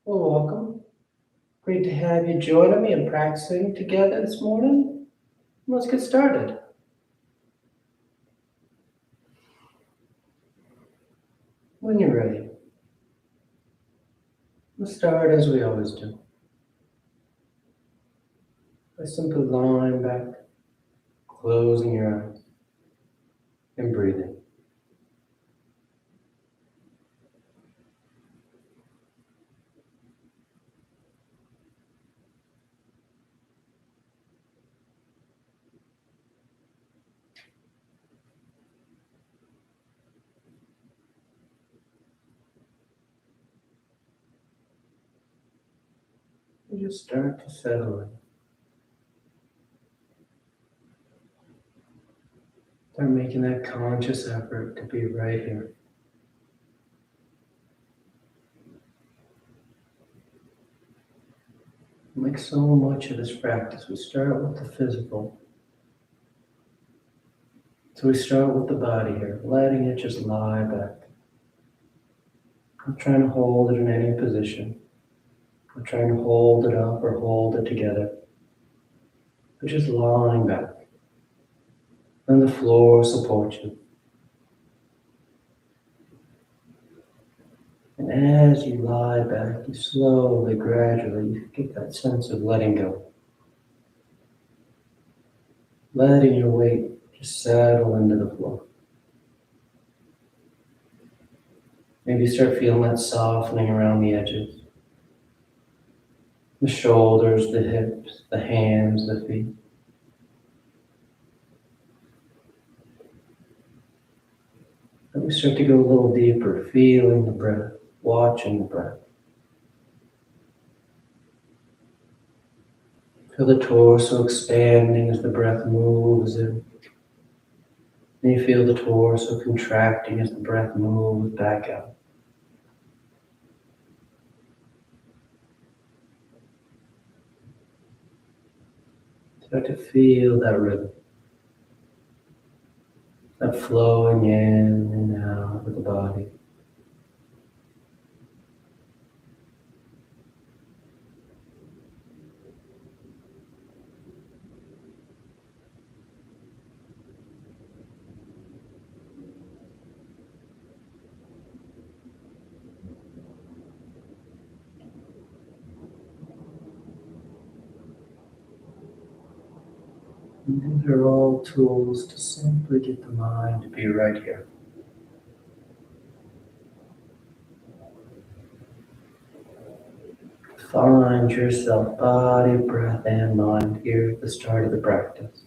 Well, welcome. Great to have you joining me and practicing together this morning. Let's get started. When you're ready, let's start as we always do. By simply lying back, closing your eyes, and breathing. And just start to settle in. Start making that conscious effort to be right here. Like so much of this practice, we start with the physical. So we start with the body here, letting it just lie back. Not trying to hold it in any position. Not trying to hold it up or hold it together. But just lying back. And the floor supports you. And as you lie back, you slowly, gradually, you get that sense of letting go. Letting your weight just settle into the floor. Maybe start feeling that softening around the edges. The shoulders, the hips, the hands, the feet. Then we start to go a little deeper, feeling the breath, watching the breath. Feel the torso expanding as the breath moves in. And you feel the torso contracting as the breath moves back out. Start to feel that rhythm. That flowing in and out of the body. And these are all tools to simply get the mind to be right here. Find yourself, body, breath, and mind here at the start of the practice.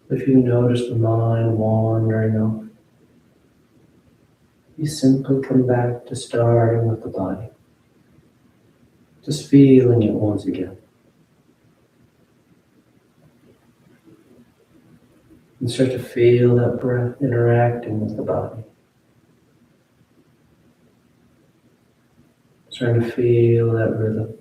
If you notice the mind wandering off, you simply come back to starting with the body. Just feeling it once again. And start to feel that breath interacting with the body. Starting to feel that rhythm.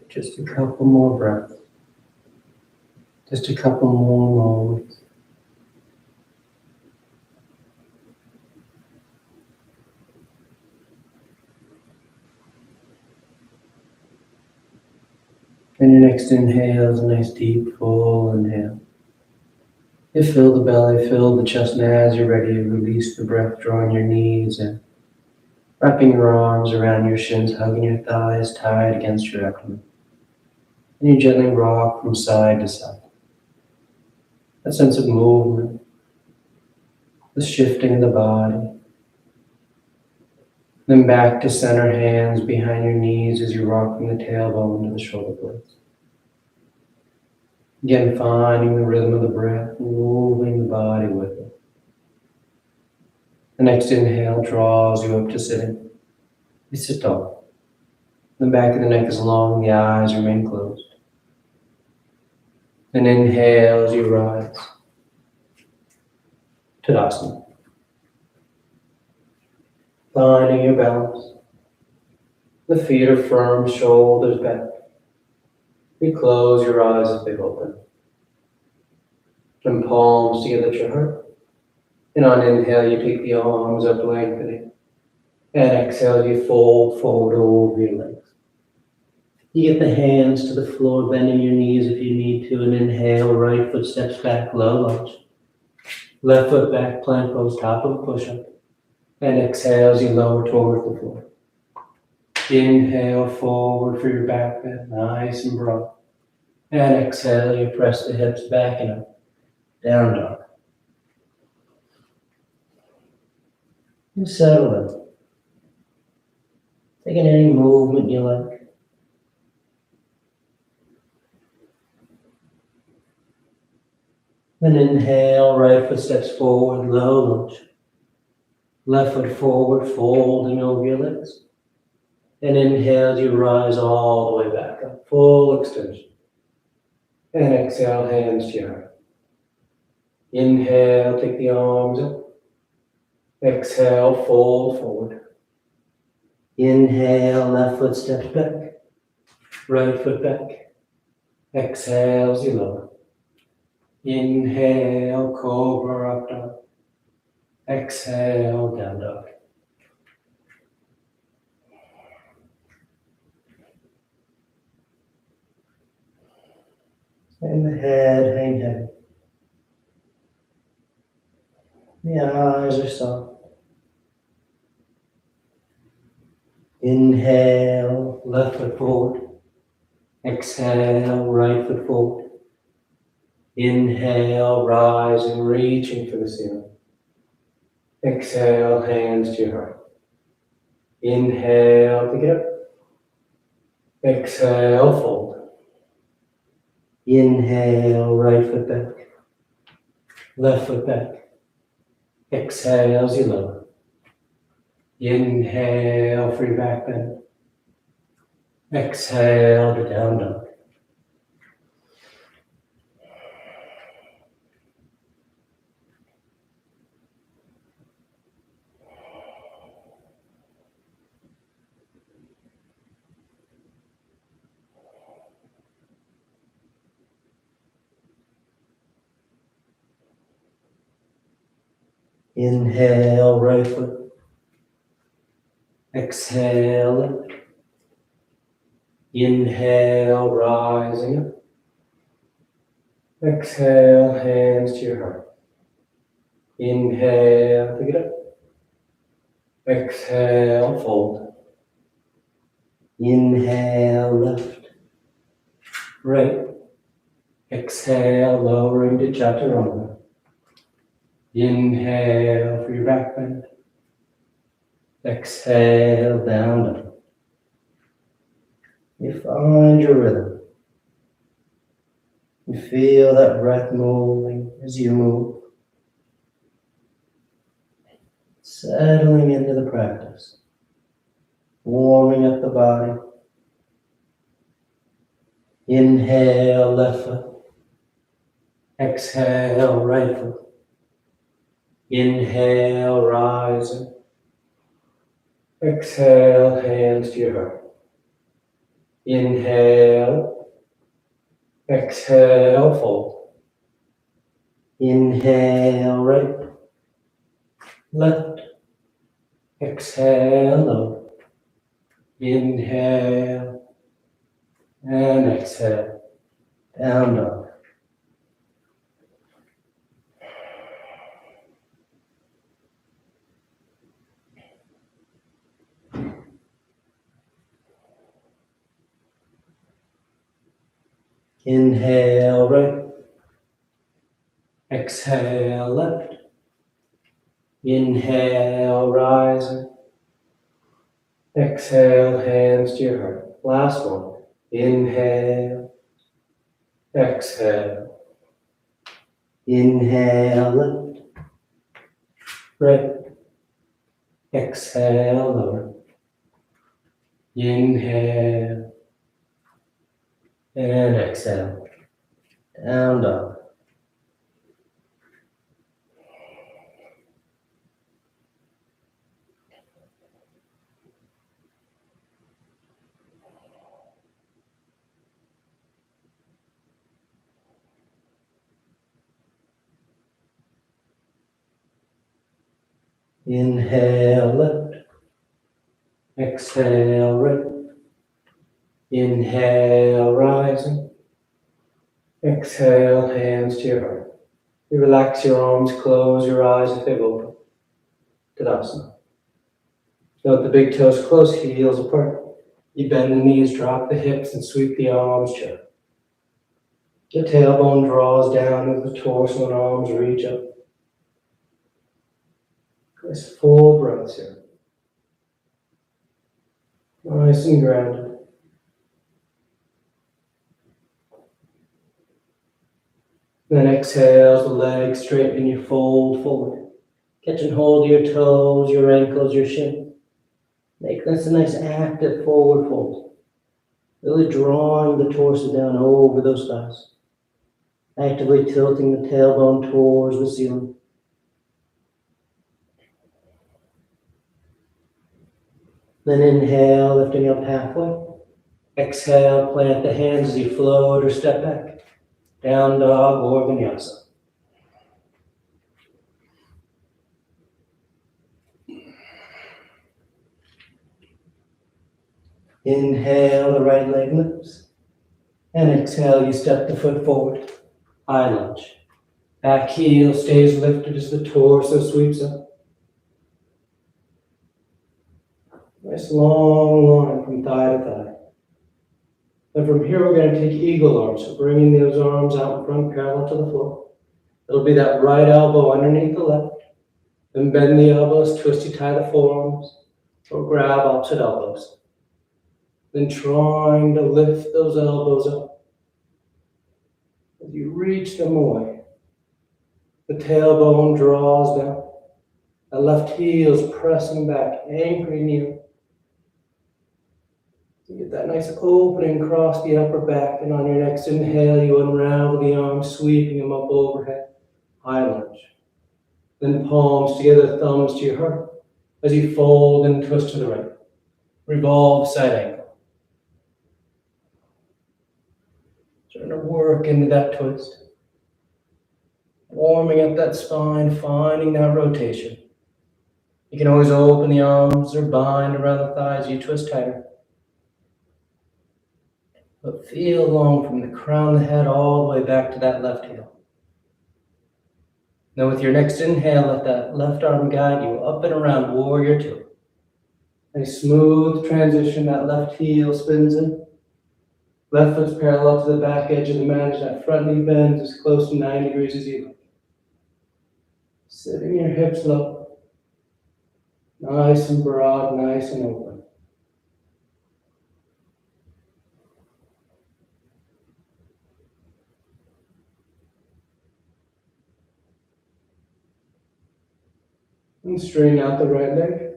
Just a couple more breaths. Just a couple more moments. And your next inhale is a nice deep full inhale. You fill the belly, fill the chest, and as you're ready, release the breath, drawing your knees in, wrapping your arms around your shins, hugging your thighs tight against your abdomen. And you gently rock from side to side. That sense of movement, the shifting of the body. Then back to center, hands behind your knees as you rock from the tailbone to the shoulder blades. Again, finding the rhythm of the breath, moving the body with it. The next inhale draws you up to sitting. You sit tall. The back of the neck is long, the eyes remain closed. And inhale as you rise. Tadasana. Finding your balance. The feet are firm, shoulders back. You close your eyes as they open. And palms together at your heart. And on inhale, you take the arms up, lengthening. And exhale, you fold forward over your legs. You get the hands to the floor, bending your knees if you need to. And inhale, right foot steps back, low lunge. Left foot back, plank pose, top of a push-up. And exhale as you lower toward the floor. Inhale forward for your back bend, nice and broad. And exhale, you press the hips back and up. Down dog. And settle in. Taking any movement you like. And inhale, right foot steps forward, low lunge. Left foot forward, folding over your legs. And inhale, you rise all the way back up, full extension. And exhale, hands to your heart. Inhale, take the arms up. Exhale, fold forward. Inhale, left foot steps back. Right foot back. Exhale as you lower. Inhale, cobra up dog. Exhale, down dog. And the head hang heavy. The eyes are soft. Inhale, left foot forward. Exhale, right foot forward. Inhale, rising, reaching for the ceiling. Exhale, hands to your heart. Inhale, pick it up. Exhale, fold. Inhale, right foot back. Left foot back. Exhale as you lower. Inhale for your back bend. Exhale to down dog. Inhale, right foot. Exhale. Inhale, rising up. Exhale, hands to your heart. Inhale, pick it up. Exhale, fold. Inhale, left. Right. Exhale, lowering to chaturanga. Inhale for your back bend. Exhale, down dog. You find your rhythm. You feel that breath moving as you move. Settling into the practice. Warming up the body. Inhale, left foot. Exhale, right foot. Inhale, rising. Exhale, hands to your heart. Inhale. Exhale, fold. Inhale, right. Left. Exhale, lower. Inhale. And exhale. Down dog. Inhale, right. Exhale, left. Inhale, rising. Exhale, hands to your heart. Last one. Inhale. Exhale. Inhale, left. Right. Exhale, lower. Inhale. And exhale. Down dog. Inhale, left. Exhale, right. Inhale, rising. Exhale, hands to your heart. You relax your arms, close your eyes if they've opened. Tadasana. Note the big toes close, heels apart. You bend the knees, drop the hips, and sweep the arms down. The tailbone draws down as the torso and arms reach up. Nice full breaths here. Nice and grounded. Then exhale, the legs straighten, you fold forward. Catch and hold your toes, your ankles, your shin. Make this a nice active forward fold. Really drawing the torso down over those thighs. Actively tilting the tailbone towards the ceiling. Then inhale, lifting up halfway. Exhale, plant the hands as you float or step back. Down dog or vinyasa. Inhale, the right leg lifts. And exhale, you step the foot forward. High lunge. Back heel stays lifted as the torso sweeps up. Nice long line from thigh to thigh. And from here, we're going to take eagle arms. So bringing those arms out in front, parallel to the floor. It'll be that right elbow underneath the left. Then bend the elbows, twisty tie the forearms, or grab opposite elbows. Then trying to lift those elbows up. As you reach them away, the tailbone draws down. The left heel is pressing back, anchoring you. You get that nice opening across the upper back, and on your next inhale, you unravel the arms, sweeping them up overhead. High lunge. Then palms together, thumbs to your heart, as you fold and twist to the right. Revolve side ankle. Trying to work into that twist. Warming up that spine, finding that rotation. You can always open the arms or bind around the thighs, you twist tighter. But feel long from the crown of the head all the way back to that left heel. Now with your next inhale, let that left arm guide you up and around warrior two. A smooth transition, that left heel spins in. Left foot's parallel to the back edge of the mat as that front knee bends as close to 90 degrees as you like. Sitting your hips low. Nice and broad, nice and open. And straighten out the right leg.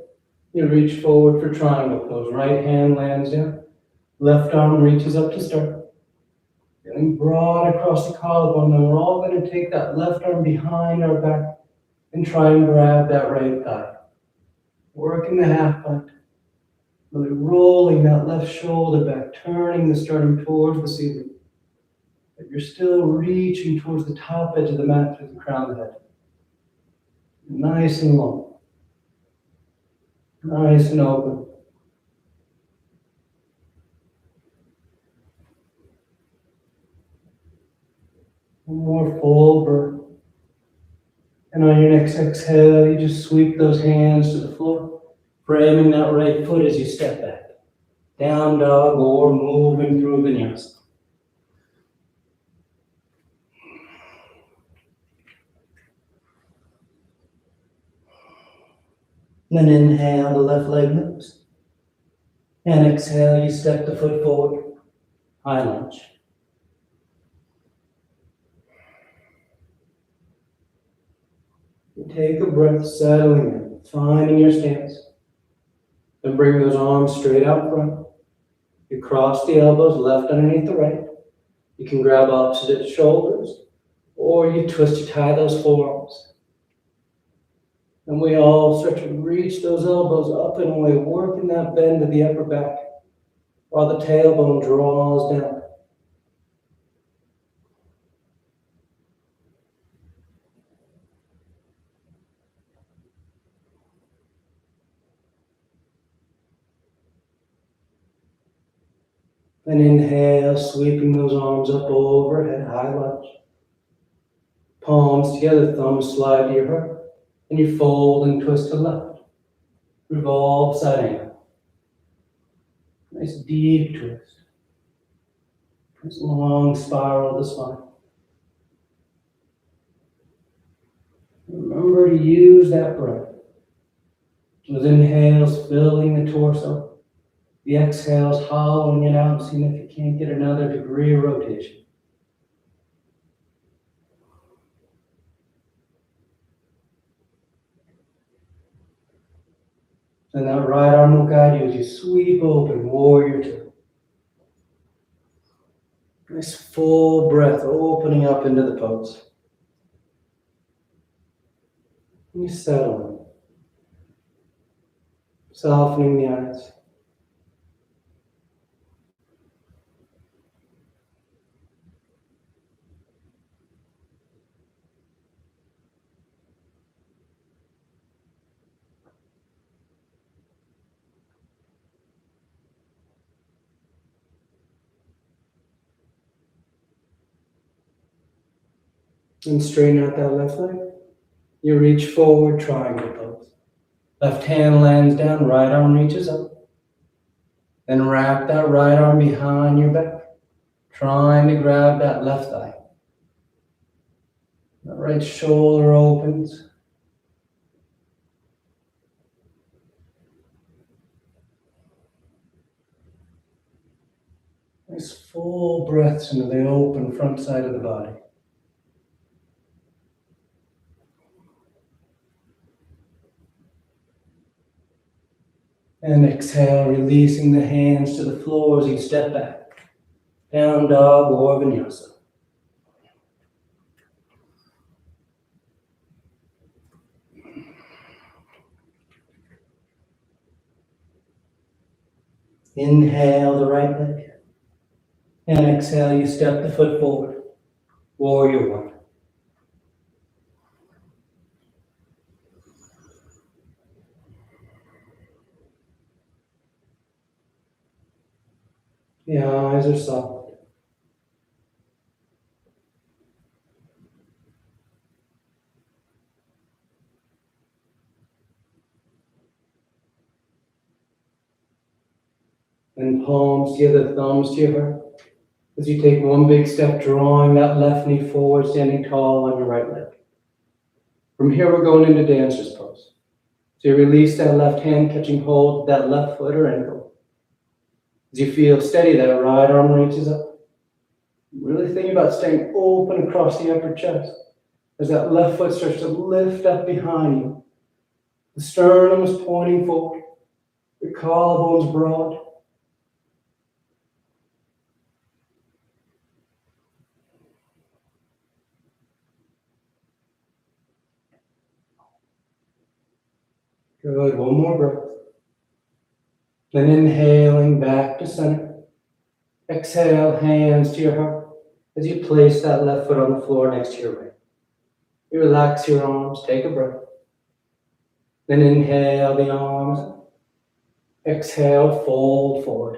You reach forward for triangle pose. Right hand lands down. Left arm reaches up to start. Getting broad across the collarbone. Now we're all going to take that left arm behind our back and try and grab that right thigh. Working the half plank. Really rolling that left shoulder back, turning the sternum towards the ceiling. But you're still reaching towards the top edge of the mat through the crown of the head. Nice and long. Nice and open. One more full breath. And on your next exhale, you just sweep those hands to the floor, framing that right foot as you step back. Down dog or moving through vinyasa. Then inhale, the left leg moves. And exhale, you step the foot forward, high lunge. You take a breath, settling in, finding your stance. Then bring those arms straight out front. You cross the elbows, left underneath the right. You can grab opposite shoulders, or you twist, you tie those forearms. And we all start to reach those elbows up and away, working that bend of the upper back while the tailbone draws down. And inhale, sweeping those arms up overhead, high lunge. Palms together, thumbs slide to your heart. And you fold and twist to the left. Revolve side angle. Nice deep twist. Nice long spiral of the spine. Remember to use that breath. Those inhales filling the torso. The exhales hollowing it out, seeing if you can't get another degree of rotation. And that right arm will guide you as you sweep open, warrior two. Nice full breath, opening up into the pose. And you settle in, softening the eyes. And straighten out that left leg. You reach forward, triangle pose. Left hand lands down, right arm reaches up. Then wrap that right arm behind your back, trying to grab that left thigh. That right shoulder opens. Nice full breaths into the open front side of the body. And exhale, releasing the hands to the floor as you step back. Down dog or vinyasa. Inhale the right leg. And exhale, you step the foot forward. Warrior one. The eyes are soft. And palms together, thumbs to your heart. As you take one big step, drawing that left knee forward, standing tall on your right leg. From here, we're going into dancer's pose. So you release that left hand, catching hold of that left foot or ankle. As you feel steady, that right arm reaches up. Really think about staying open across the upper chest. As that left foot starts to lift up behind you. The sternum is pointing forward. The collarbone's broad. Good, one more breath. Then inhaling back to center. Exhale, hands to your heart as you place that left foot on the floor next to your right. You relax your arms, take a breath. Then inhale the arms up. Exhale, fold forward.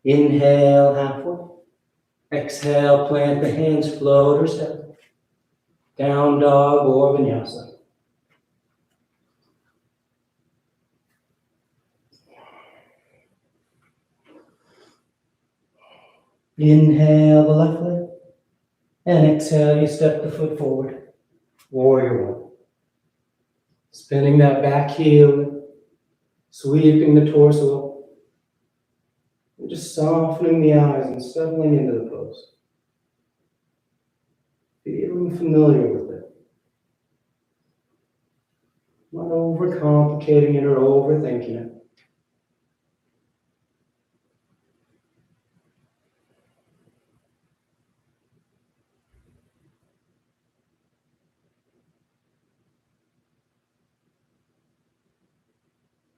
Inhale, halfway. Exhale, plant the hands, float or step. Down dog or vinyasa. Inhale the left leg. And exhale, you step the foot forward. Warrior one. Spinning that back heel, sweeping the torso, and just softening the eyes and settling into the pose. Feeling familiar with it. Not overcomplicating it or overthinking it.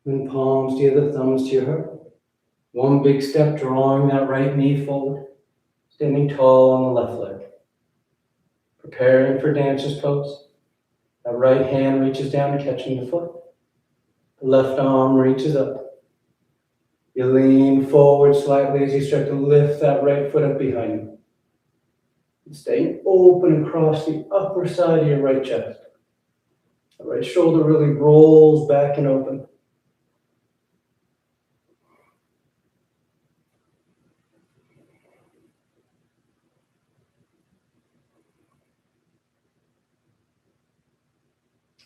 Then palms together, thumbs to your heart. One big step, drawing that right knee forward. Standing tall on the left leg. Preparing for dancer's pose. That right hand reaches down, catching the foot. The left arm reaches up. You lean forward slightly as you start to lift that right foot up behind you. And staying open across the upper side of your right chest. The right shoulder really rolls back and open.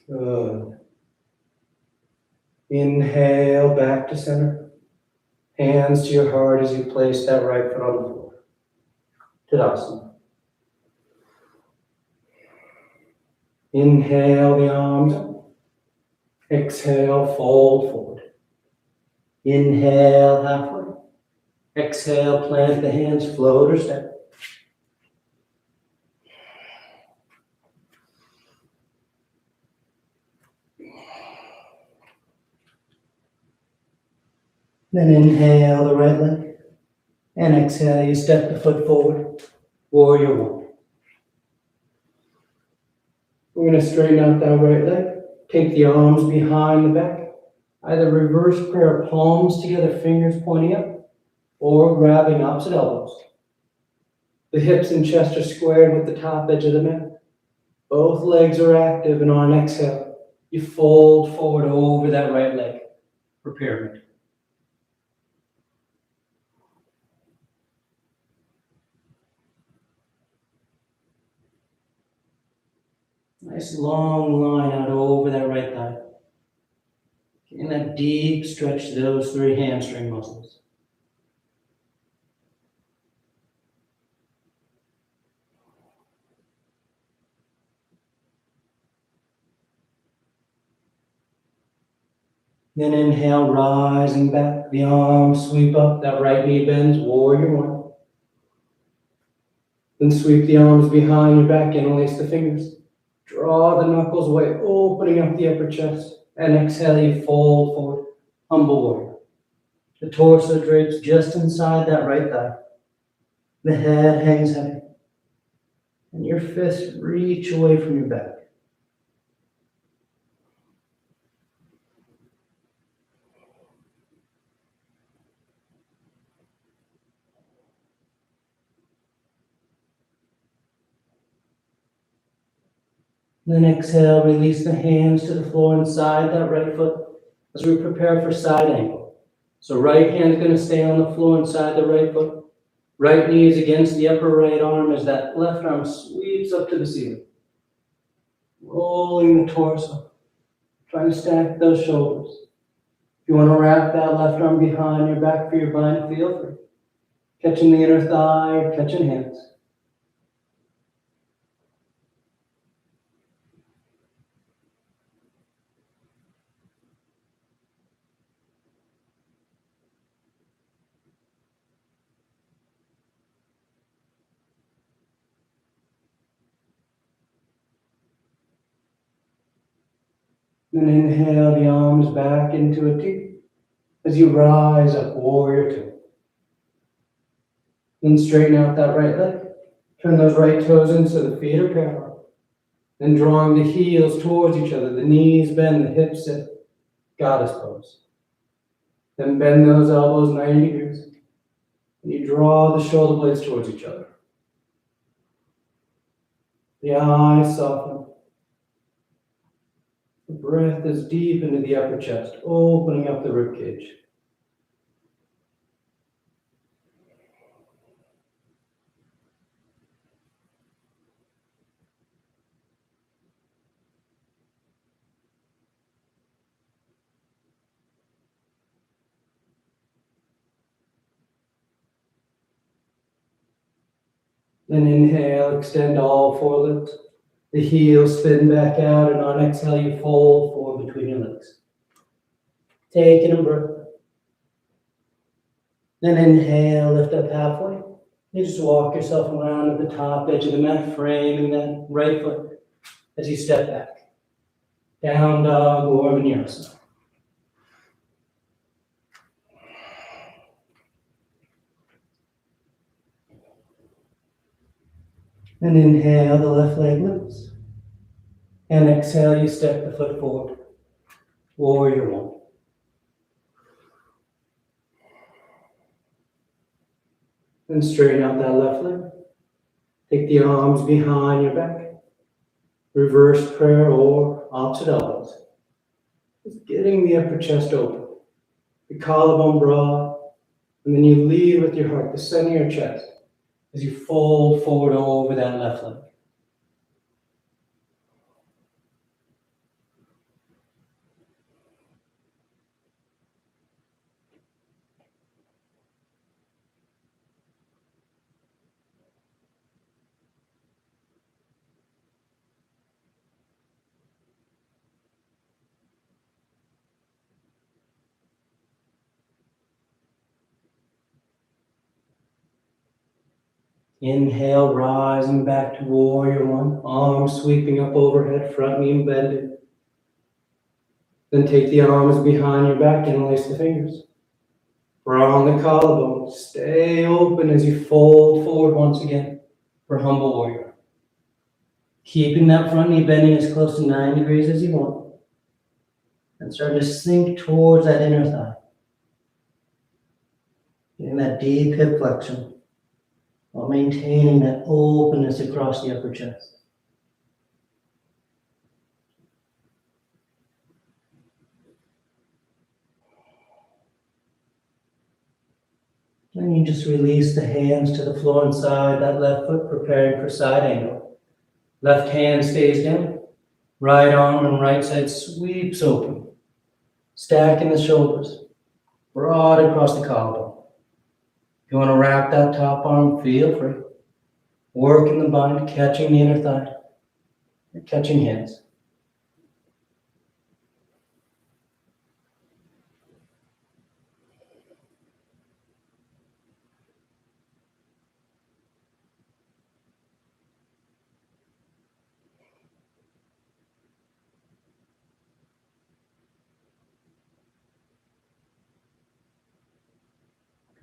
Good. Inhale back to center. Hands to your heart as you place that right foot on the floor. Tadasana. Inhale the arms up. Exhale, fold forward. Inhale halfway. Exhale, plant the hands, float or step. Then inhale the right leg. And exhale, you step the foot forward. Warrior one. We're going to straighten out that right leg. Take the arms behind the back. Either reverse prayer, palms together, fingers pointing up, or grabbing opposite elbows. The hips and chest are squared with the top edge of the mat. Both legs are active, and on an exhale, you fold forward over that right leg for pyramid. Nice long line out over that right thigh. Getting that deep stretch to those three hamstring muscles. Then inhale, rising back. The arms sweep up, that right knee bends, warrior one. Then sweep the arms behind your back, interlace the fingers. Draw the knuckles away, opening up the upper chest. And exhale, you fold forward, humble warrior. The torso drapes just inside that right thigh. The head hangs heavy. And your fists reach away from your back. Then exhale, release the hands to the floor inside that right foot as we prepare for side angle. So right hand is going to stay on the floor inside the right foot. Right knee is against the upper right arm as that left arm sweeps up to the ceiling. Rolling the torso, trying to stack those shoulders. If you want to wrap that left arm behind your back for your bind, feel free. Catching the inner thigh, catching hands. Then inhale the arms back into a T. As you rise up, warrior two. Then straighten out that right leg. Turn those right toes in so the feet are parallel. Then drawing the heels towards each other, the knees bend, the hips sit. Goddess pose. Then bend those elbows 90 degrees. And you draw the shoulder blades towards each other. The eyes soften. The breath is deep into the upper chest, opening up the rib cage. Then inhale, extend all four limbs. The heels spin back out, and on exhale, you fold forward between your legs. Take in a breath. Then inhale, lift up halfway. You just walk yourself around at the top edge of the mat, framing that right foot as you step back. Down dog or vinyasa. And inhale, the left leg lifts. And exhale, you step the foot forward. Warrior one. And straighten out that left leg. Take the arms behind your back. Reverse prayer or opposite elbows. Just getting the upper chest open. The collarbone broad. And then you lead with your heart, the center of your chest, as you fold forward over that left leg. Inhale, rising back to warrior one, arms sweeping up overhead, front knee bended. Then take the arms behind your back and lace the fingers. Round the collarbone, stay open as you fold forward once again for humble warrior. Keeping that front knee bending as close to 9 degrees as you want. And start to sink towards that inner thigh. Getting that deep hip flexion, while maintaining that openness across the upper chest. And you just release the hands to the floor inside that left foot, preparing for side angle. Left hand stays down. Right arm and right side sweeps open. Stacking the shoulders, broad across the collarbone. If you want to wrap that top arm, feel free. Working the bind, catching the inner thigh, catching hands.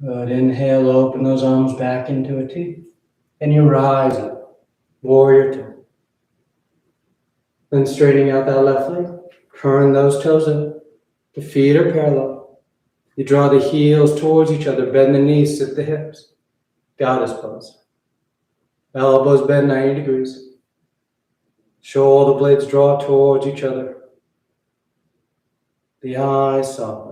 Good. Inhale, open those arms back into a T. And you rise up, warrior two. Then straightening out that left leg, turn those toes in. The feet are parallel. You draw the heels towards each other, bend the knees, sit the hips. Goddess pose. Elbows bend 90 degrees. Shoulder blades draw towards each other. The eyes soften.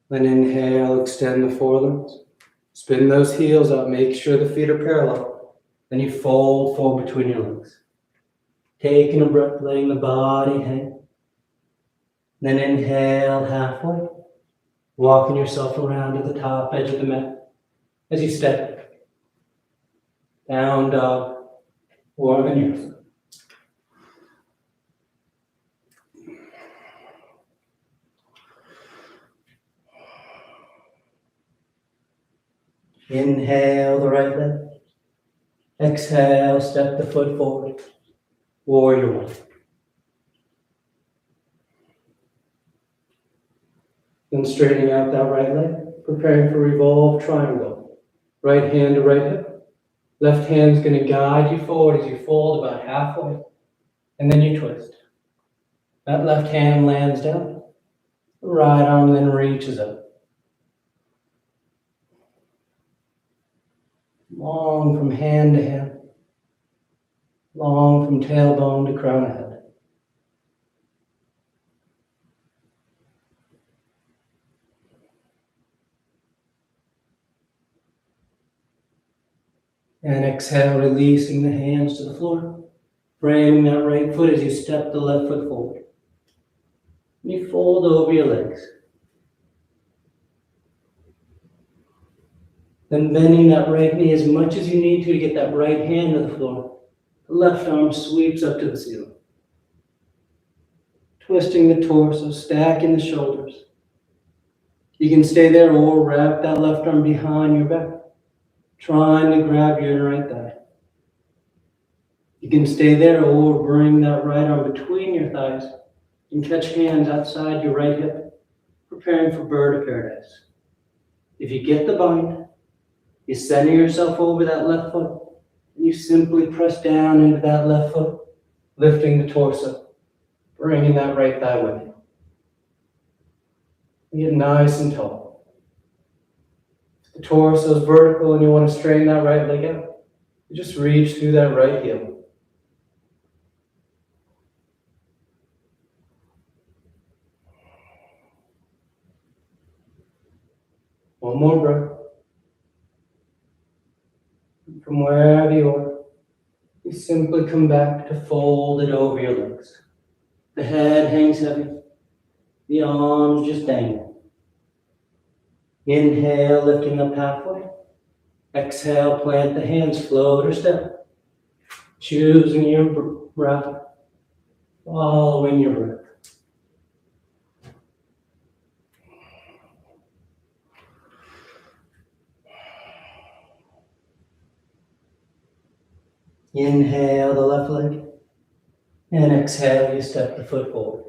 Then inhale, extend the forelimbs. Spin those heels up, make sure the feet are parallel. Then you fold forward between your legs. Taking a breath, letting the body hang. Then inhale halfway, walking yourself around to the top edge of the mat as you step. Down dog, or vinyasa. Inhale the right leg. Exhale, step the foot forward. Warrior one. Then straightening out that right leg, preparing for revolve triangle. Right hand to right hip. Left hand's going to guide you forward as you fold about halfway. And then you twist. That left hand lands down. The right arm then reaches up. Long from hand to hand. Long from tailbone to crown of head. And exhale, releasing the hands to the floor. Framing that right foot as you step the left foot forward. You fold over your legs. Then bending that right knee as much as you need to get that right hand to the floor. The left arm sweeps up to the ceiling. Twisting the torso, stacking the shoulders. You can stay there or wrap that left arm behind your back, trying to grab your right thigh. You can stay there or bring that right arm between your thighs and catch hands outside your right hip, preparing for bird of paradise. If you get the bind, you center yourself over that left foot, and you simply press down into that left foot, lifting the torso, bringing that right thigh with you. You get nice and tall. If the torso is vertical and you want to straighten that right leg out, you just reach through that right heel. One more breath. From wherever you are, you simply come back to fold it over your legs. The head hangs heavy. The arms just dangle. Inhale, lifting up halfway. Exhale, plant the hands, float or step. Choosing your breath, following your breath. Inhale the left leg, and exhale, you step the foot forward.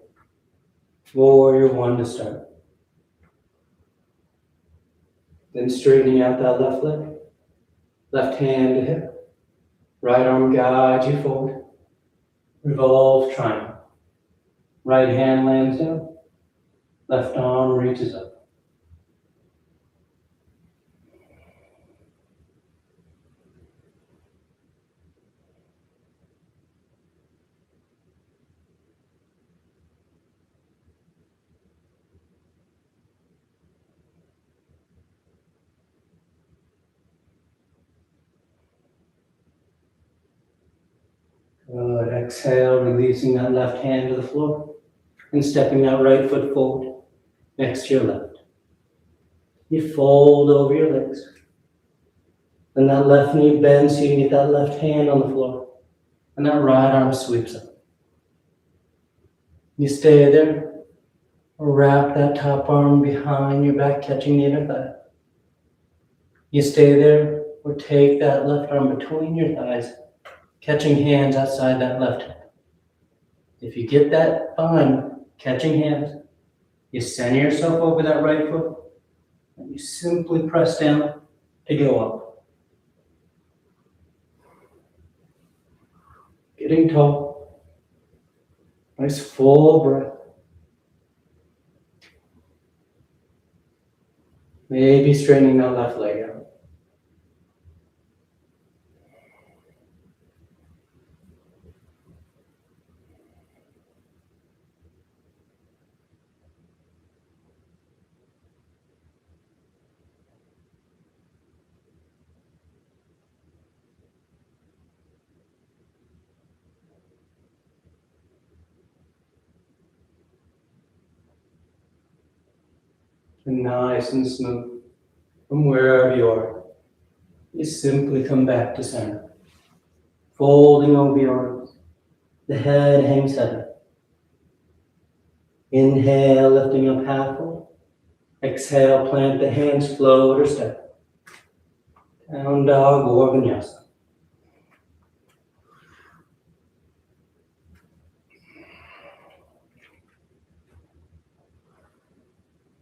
Warrior one to start. Then straightening out that left leg, left hand to hip, right arm guides you forward. Revolve triangle. Right hand lands down, left arm reaches up. Good. Exhale, releasing that left hand to the floor and stepping that right foot forward next to your left. You fold over your legs. And that left knee bends so you can get that left hand on the floor. And that right arm sweeps up. You stay there, or wrap that top arm behind your back, catching the inner thigh. You stay there, or take that left arm between your thighs, catching hands outside that left hip. If you get that bind, catching hands, you center yourself over that right foot, and you simply press down to go up. Getting tall. Nice full breath. Maybe straightening that left leg out. And nice and smooth from wherever you are. You simply come back to center. folding over your arms. The head hangs heavy. Inhale, lifting up half fold. Exhale, plant the hands, float or step. Down dog or vinyasa.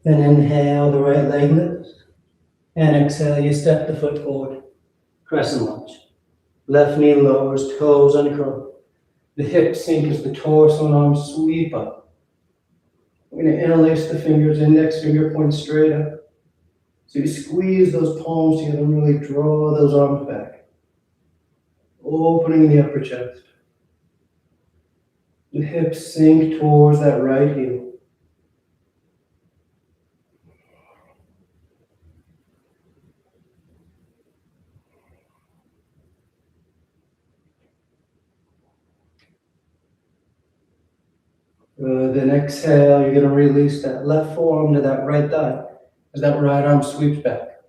Then inhale, the right leg lifts. And exhale, you step the foot forward. Crescent lunge. Left knee lowers, toes uncurl. The hips sink as the torso and arms sweep up. We're going to interlace the fingers, index finger points straight up. So you squeeze those palms together and really draw those arms back. Opening the upper chest. The hips sink towards that right heel. Then exhale, you're going to release that left forearm to that right thigh as that right arm sweeps back.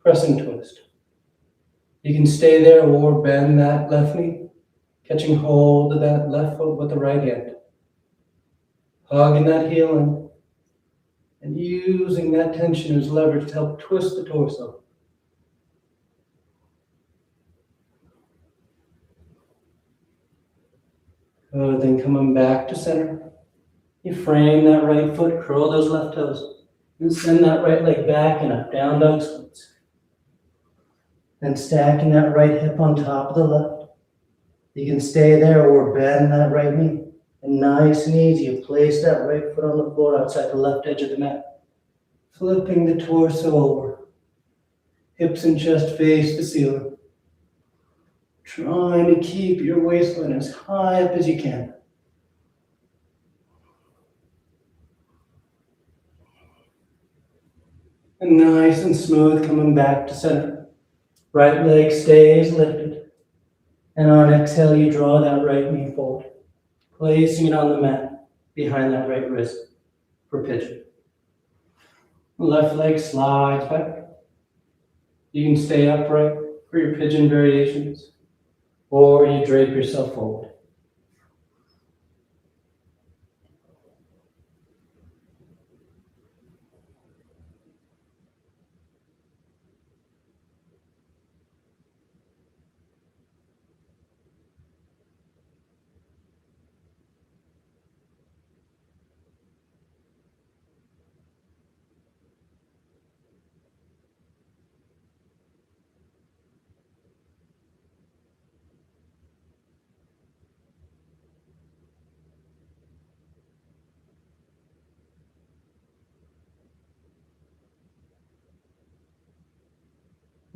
Crescent twist. You can stay there or bend that left knee, catching hold of that left foot with the right hand. Hugging that heel in, and using that tension as leverage to help twist the torso. Then coming back to center. You frame that right foot, curl those left toes, and send that right leg back and up, down dog splits. Then stacking that right hip on top of the left. You can stay there or bend that right knee. And nice and easy, you place that right foot on the floor outside the left edge of the mat. Flipping the torso over. Hips and chest face the ceiling. Trying to keep your waistline as high up as you can. And nice and smooth coming back to center. Right leg stays lifted. And on exhale, you draw that right knee forward. Placing it on the mat behind that right wrist for pigeon. Left leg slides back. You can stay upright for your pigeon variations, or you drape yourself forward.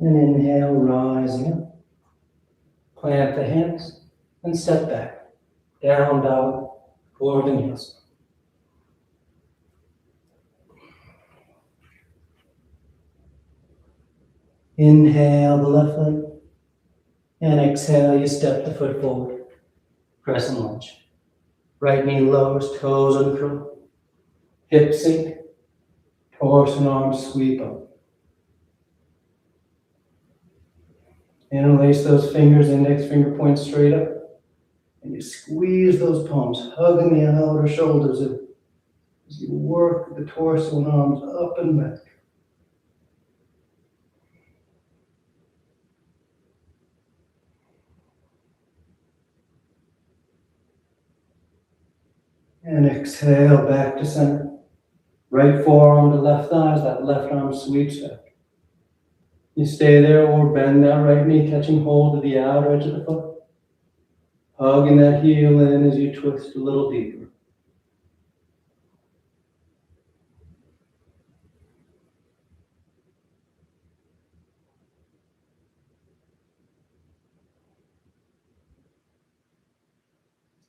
And inhale, rising up. Plant the hands and step back. Down dog or vinyasa. Inhale the left leg. And exhale, you step the foot forward. Crescent lunge. Right knee lowers, toes uncurl. Hips sink. Torso and arms sweep up. Interlace those fingers, index finger points straight up. And you squeeze those palms, hugging the outer shoulders in as you work the torso and arms up and back. And exhale back to center. Right forearm to left thigh as that left arm sweeps back. You stay there or bend that right knee, catching hold of the outer edge of the foot. Hugging that heel in as you twist a little deeper.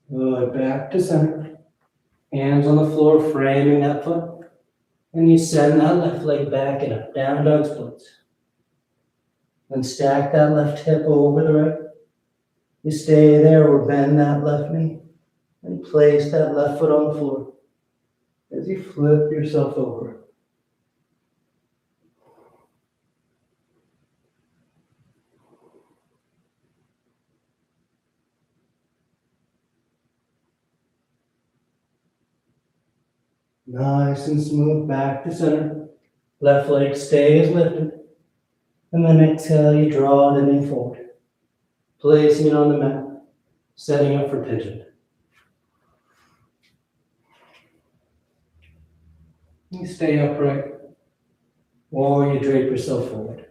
Good, back to center. Hands on the floor, framing that foot. And you send that left leg back and up, down dog splits. Then stack that left hip over the right. You stay there or bend that left knee and place that left foot on the floor as you flip yourself over. Nice and smooth back to center. Left leg stays lifted. And then exhale, you draw the knee forward. Placing it on the mat. Setting up for pigeon. You stay upright. Or you drape yourself forward.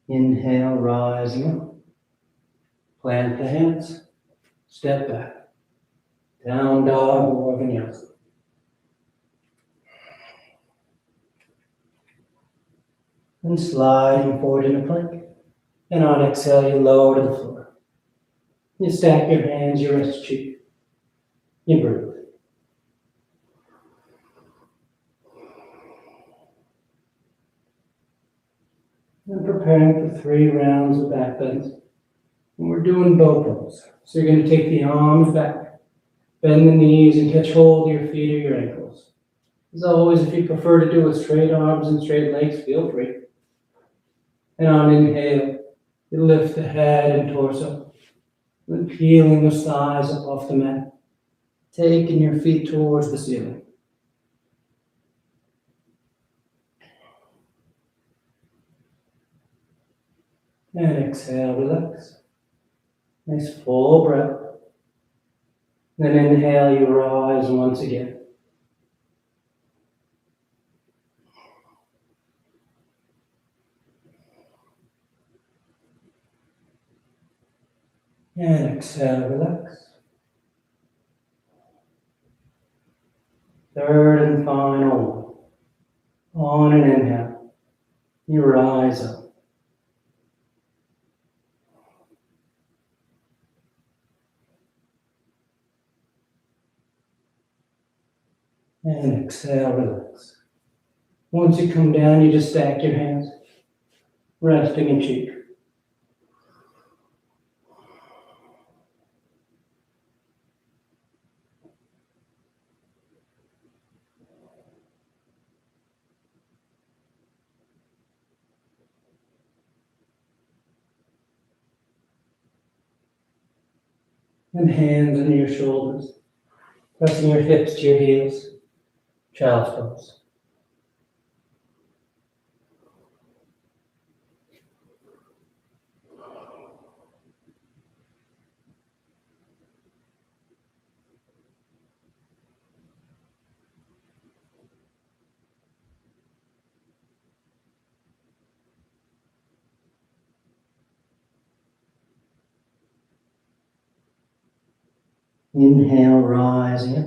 Inhale, rising up. Plant the hands. Step back. Down dog or vinyasa. And sliding forward in a plank. And on exhale, you lower to the floor. You stack your hands, you rest cheek. You breathe. And preparing for 3 rounds of back bends. And we're doing bow pose. So you're going to take the arms back, bend the knees, and catch hold of your feet or your ankles. As always, if you prefer to do it straight arms and straight legs, feel free. And on inhale, you lift the head and torso, then peeling the thighs up off the mat, taking your feet towards the ceiling. And exhale, relax. Nice full breath. Then inhale, you rise once again. And exhale, relax. Third and final one. On an inhale, you rise up. And exhale, relax. Once you come down, you just stack your hands, resting in cheek. And hands under your shoulders, pressing your hips to your heels, child's pose. Inhale, rising up.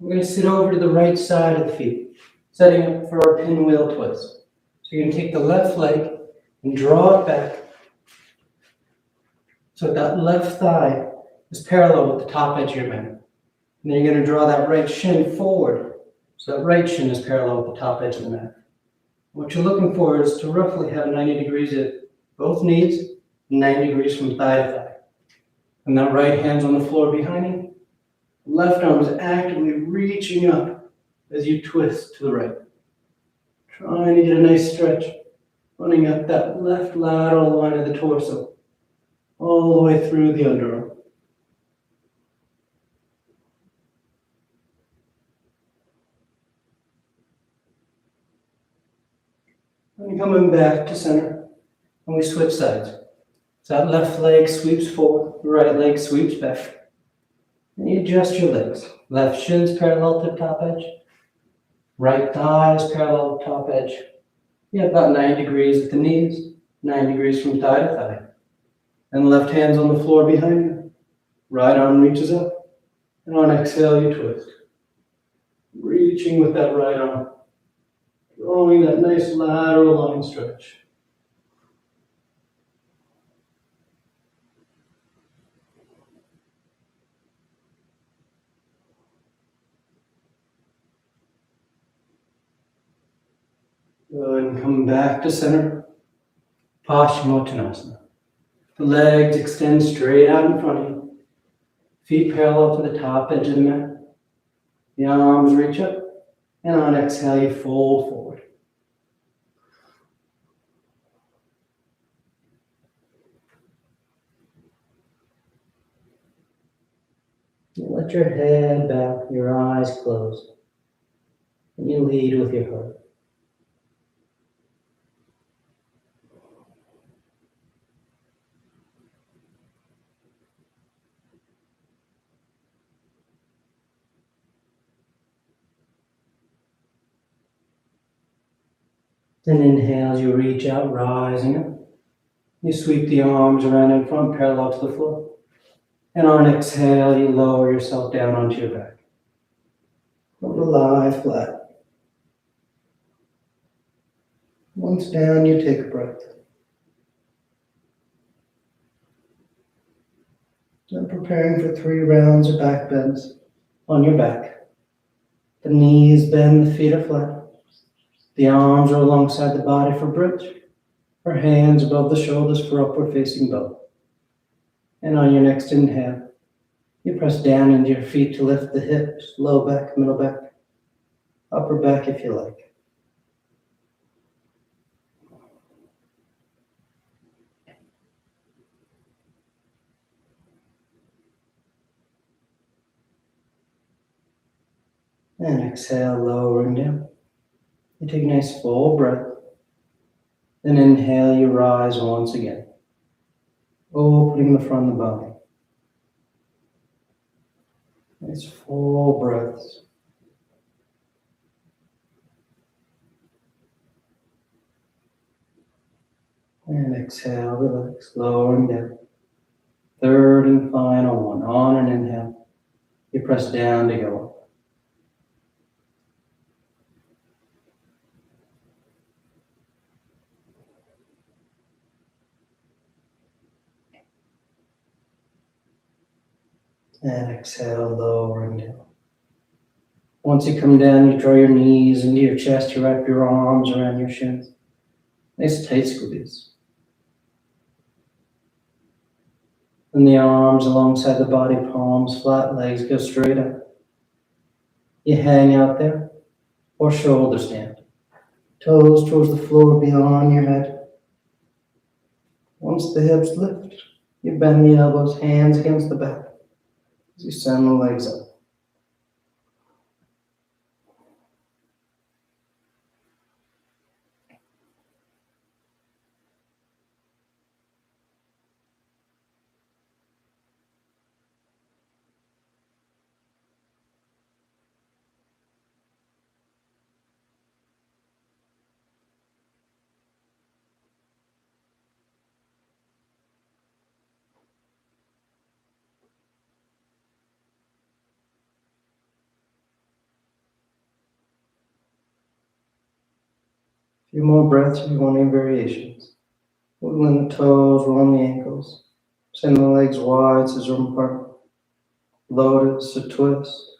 I'm going to sit over to the right side of the feet, setting up for our pinwheel twist. So you're going to take the left leg and draw it back so that left thigh is parallel with the top edge of your mat. And then you're going to draw that right shin forward so that right shin is parallel with the top edge of the mat. What you're looking for is to roughly have 90 degrees at both knees, 90 degrees from thigh to thigh. And that right hand's on the floor behind you. Left arm is actively reaching up as you twist to the right. Trying to get a nice stretch, running up that left lateral line of the torso, all the way through the underarm. And coming back to center, and we switch sides. So that left leg sweeps forward, right leg sweeps back. And you adjust your legs. Left shin's parallel to the top edge. Right thigh is parallel to the top edge. You have about 90 degrees at the knees, 90 degrees from thigh to thigh. And the left hand's on the floor behind you. Right arm reaches up. And on exhale, you twist. Reaching with that right arm. Drawing that nice lateral line stretch. Good, and come back to center. Paschimottanasana. The legs extend straight out in front of you. Feet parallel to the top edge of the mat. The arms reach up. And on exhale, you fold forward. You let your head back, your eyes closed. And you lead with your heart. Then inhale, you reach out, rising up. You sweep the arms around in front, parallel to the floor. And on exhale, you lower yourself down onto your back. Lie flat. Once down, you take a breath. Then preparing for 3 rounds of back bends on your back. The knees bend, the feet are flat. The arms are alongside the body for bridge, or hands above the shoulders for upward facing bow. And on your next inhale, you press down into your feet to lift the hips, low back, middle back, upper back if you like. And exhale, lowering down. You take a nice full breath. Then inhale, you rise once again, opening the front of the body. Nice full breaths. And exhale, relax, lowering down. Third and final one. On an inhale, you press down to go up. And exhale, lowering down. Once you come down, you draw your knees into your chest, you wrap your arms around your shins. Nice tight squeeze. And the arms alongside the body, palms flat, legs go straight up. You hang out there, or shoulder stand. Toes towards the floor beyond your head. Once the hips lift, you bend the elbows, hands against the back as you send the legs up. A few more breaths if you want any variations. Wiggling the toes, rolling the ankles. Send the legs wide, scissor apart. Lotus, a twist.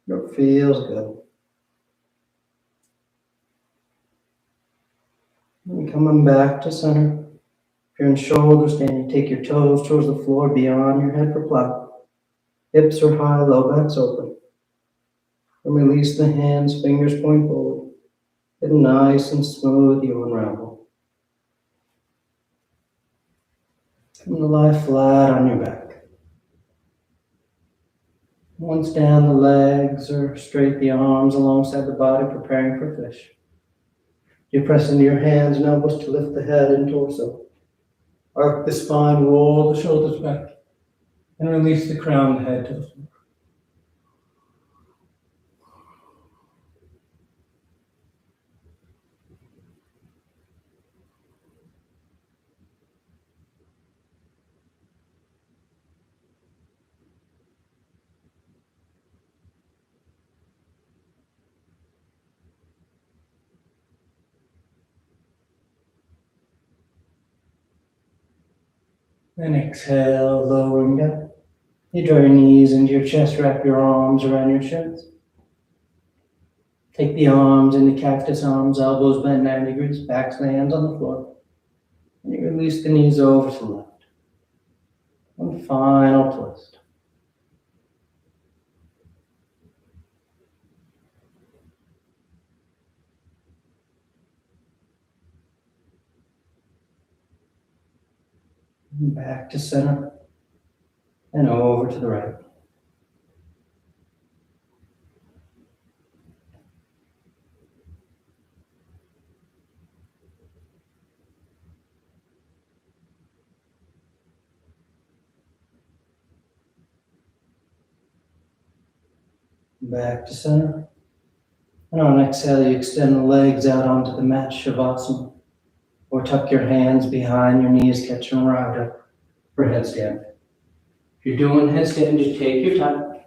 It feels good. And coming back to center. If you're in shoulder stand, you take your toes towards the floor beyond your head for plow. Hips are high, low back's open. And release the hands, fingers point forward. Get nice and smooth, you unravel. And lie flat on your back. Once down, the legs are straight, the arms alongside the body, preparing for fish. You press into your hands and elbows to lift the head and torso. Arc the spine, roll the shoulders back, and release the crown head to the floor. And exhale, lowering down. You draw your knees into your chest, wrap your arms around your shins. Take the arms into cactus arms, elbows bent 90 degrees, backs the hands on the floor. And you release the knees over to the left. One final twist. And back to center. And over to the right. Back to center. And on exhale, you extend the legs out onto the mat, Shavasana. Or tuck your hands behind your knees, catch them right up for headstand. If you're doing headstand, just take your time.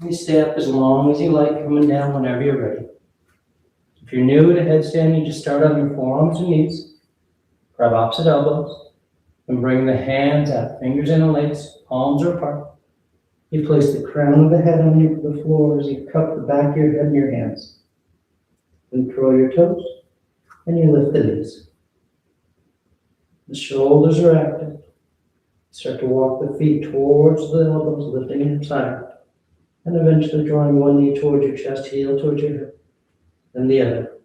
You stay up as long as you like, coming down whenever you're ready. If you're new to headstand, you just start on your forearms and knees. Grab opposite elbows and bring the hands out, fingers interlaced, palms are apart. You place the crown of the head on the floor as you cup the back of your head in your hands. Then curl your toes and you lift the knees. The shoulders are active. Start to walk the feet towards the elbows, lifting hips higher. And eventually drawing one knee towards your chest, heel towards your hip, then the other.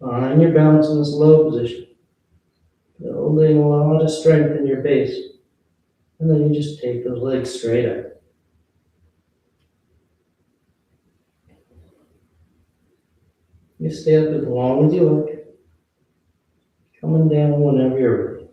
Find your balance in this low position, building a lot of strength in your base. And then you just take those legs straight up. You stay up as long as you like, coming down whenever you're ready.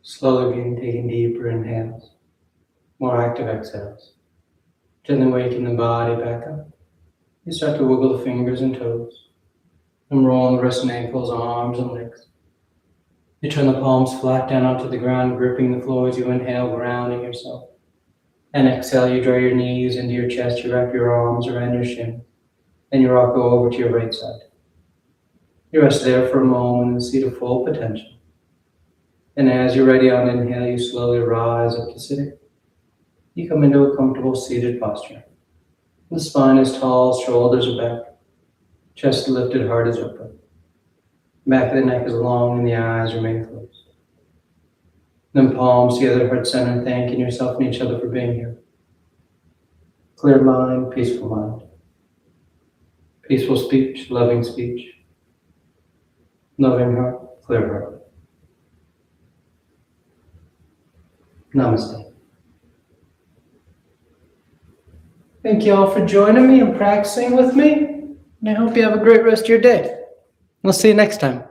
Slowly begin taking deeper inhales, more active exhales. Gently waking the body back up. You start to wiggle the fingers and toes, and roll the wrists and ankles, arms and legs. You turn the palms flat down onto the ground, gripping the floor as you inhale, grounding yourself. And exhale, you draw your knees into your chest, you wrap your arms around your shin, and you rock over to your right side. You rest there for a moment and see to full potential. And as you're ready on inhale, you slowly rise up to sitting. You come into a comfortable seated posture. The spine is tall, shoulders are back, chest lifted, heart is open. Back of the neck is long and the eyes remain closed. Then palms together, heart center, thanking yourself and each other for being here. Clear mind, peaceful mind. Peaceful speech, loving speech. Loving heart, clear heart. Namaste. Thank you all for joining me and practicing with me. And I hope you have a great rest of your day. We'll see you next time.